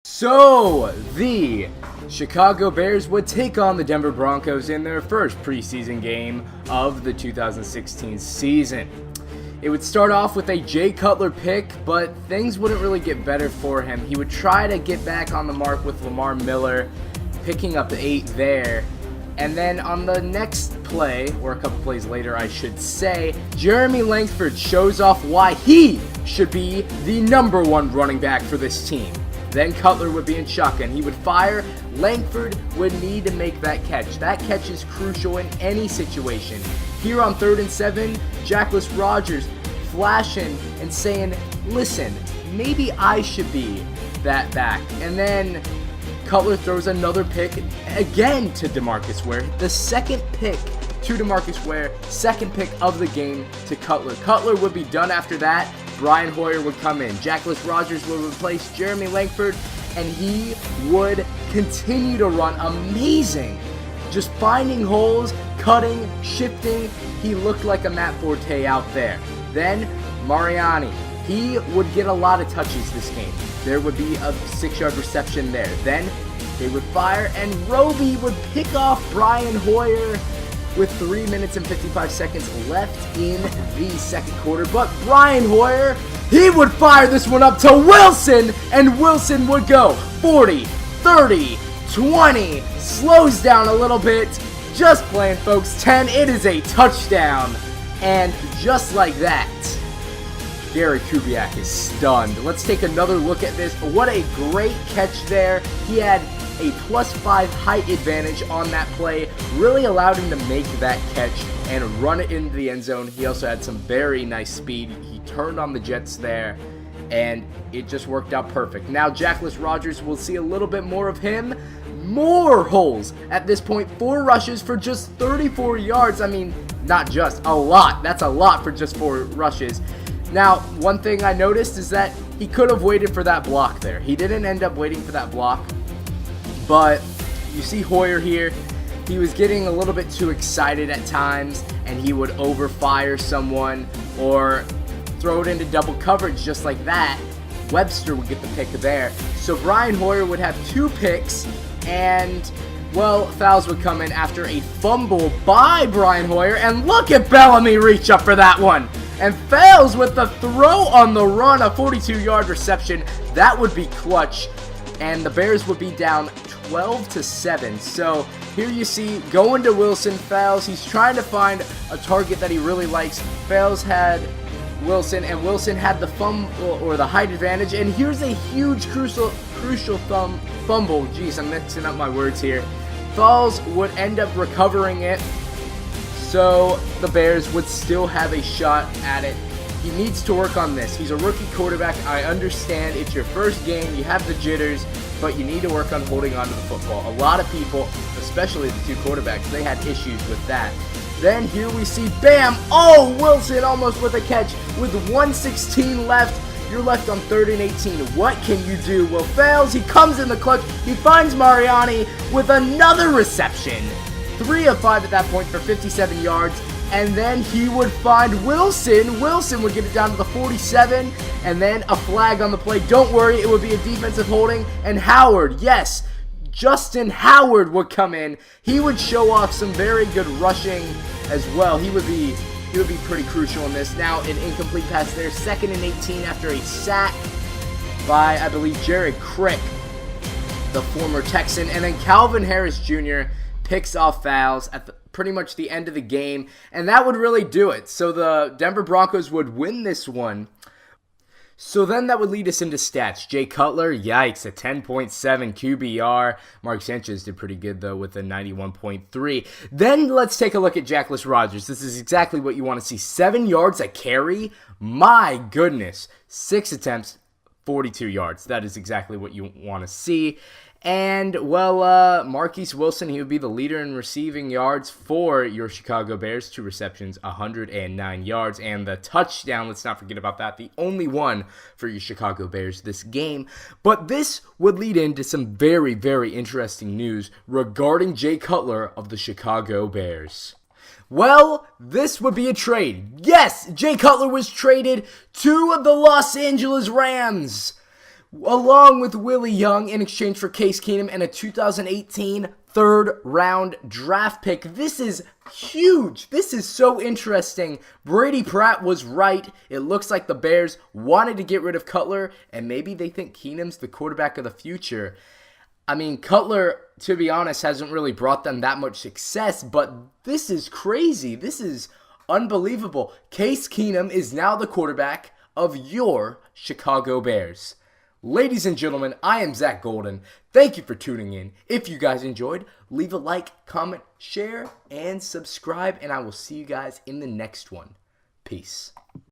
So, the Chicago Bears would take on the Denver Broncos in their first preseason game of the 2016 season. It would start off with a Jay Cutler pick, but things wouldn't really get better for him. He would try to get back on the mark with Lamar Miller, picking up 8 there. And then on the next play, or a couple plays later I should say, Jeremy Langford shows off why he should be the #1 running back for this team. Then Cutler would be in shotgun. He would fire. Langford would need to make that catch. That catch is crucial in any situation. Here on 3rd and 7, Jackless Rogers flashing and saying, listen, maybe I should be that back. And then Cutler throws another pick again to DeMarcus Ware. The second pick to DeMarcus Ware, second pick of the game to Cutler. Cutler would be done after that. Brian Hoyer would come in. Jackless Rogers would replace Jeremy Langford, and he would continue to run amazing. Just finding holes, cutting, shifting. He looked like a Matt Forte out there. Then Mariani. He would get a lot of touches this game. There would be a 6-yard reception there. Then they would fire, and Roby would pick off Brian Hoyer with 3 minutes and 55 seconds left in the second quarter. But Brian Hoyer, he would fire this one up to Wilson, and Wilson would go 40, 30, 20, slows down a little bit, just playing folks, 10, it is a touchdown. And just like that, Gary Kubiak is stunned. Let's take another look at this. What a great catch there. He had a +5 height advantage on that play, really allowed him to make that catch and run it into the end zone. He also had some very nice speed. He turned on the Jets there, and it just worked out perfect. Now Jackless Rogers, will see a little bit more of him. More holes at this point. 4 rushes for just 34 yards. I mean, not just, a lot. That's a lot for just 4 rushes. Now, one thing I noticed is that he could have waited for that block there. He didn't end up waiting for that block. But you see Hoyer here, he was getting a little bit too excited at times, and he would overfire someone or throw it into double coverage just like that. Webster would get the pick there. So Brian Hoyer would have 2 picks, and, well, fouls would come in after a fumble by Brian Hoyer. And look at Bellamy reach up for that one. And fails with the throw on the run, a 42-yard reception. That would be clutch. And the Bears would be down 12-7. So here you see going to Wilson. Fouls. He's trying to find a target that he really likes. Fouls had Wilson, and Wilson had the fumble or the height advantage. And here's a huge crucial fumble. Jeez, I'm mixing up my words here. Fouls would end up recovering it, so the Bears would still have a shot at it. He needs to work on this. He's a rookie quarterback. I understand it's your first game. You have the jitters, but you need to work on holding on to the football. A lot of people, especially the 2 quarterbacks, they had issues with that. Then here we see, bam! Oh, Wilson almost with a catch with 1:16 left. You're left on 3rd and 18. What can you do? Well, fails. He comes in the clutch. He finds Mariani with another reception. 3 of 5 at that point for 57 yards. And then he would find Wilson. Wilson would get it down to the 47. And then a flag on the play. Don't worry, it would be a defensive holding. And Howard, yes, Justin Howard would come in. He would show off some very good rushing as well. He would be pretty crucial in this. Now an incomplete pass there. 2nd and 18 after a sack by, I believe, Jared Crick, the former Texan. And then Calvin Harris Jr. picks off fouls at pretty much the end of the game, and that would really do it. So the Denver Broncos would win this one. So then that would lead us into stats. Jay Cutler, yikes, a 10.7 QBR. Mark Sanchez did pretty good, though, with a 91.3. Then let's take a look at Jackless Rogers. This is exactly what you want to see. 7 yards a carry? My goodness. 6 attempts, 42 yards. That is exactly what you want to see. And, well, Marquise Wilson, he would be the leader in receiving yards for your Chicago Bears. 2 receptions, 109 yards, and the touchdown, let's not forget about that, the only one for your Chicago Bears this game. But this would lead into some very, very interesting news regarding Jay Cutler of the Chicago Bears. Well, this would be a trade. Yes, Jay Cutler was traded to the Los Angeles Rams. along with Willie Young in exchange for Case Keenum and a 2018 third-round draft pick. This is huge. This is so interesting. Brady Pratt was right. It looks like the Bears wanted to get rid of Cutler, and maybe they think Keenum's the quarterback of the future. I mean, Cutler, to be honest, hasn't really brought them that much success, but this is crazy. This is unbelievable. Case Keenum is now the quarterback of your Chicago Bears. Ladies and gentlemen, I am Zach Golden. Thank you for tuning in. If you guys enjoyed, leave a like, comment, share, and subscribe, and I will see you guys in the next one. Peace.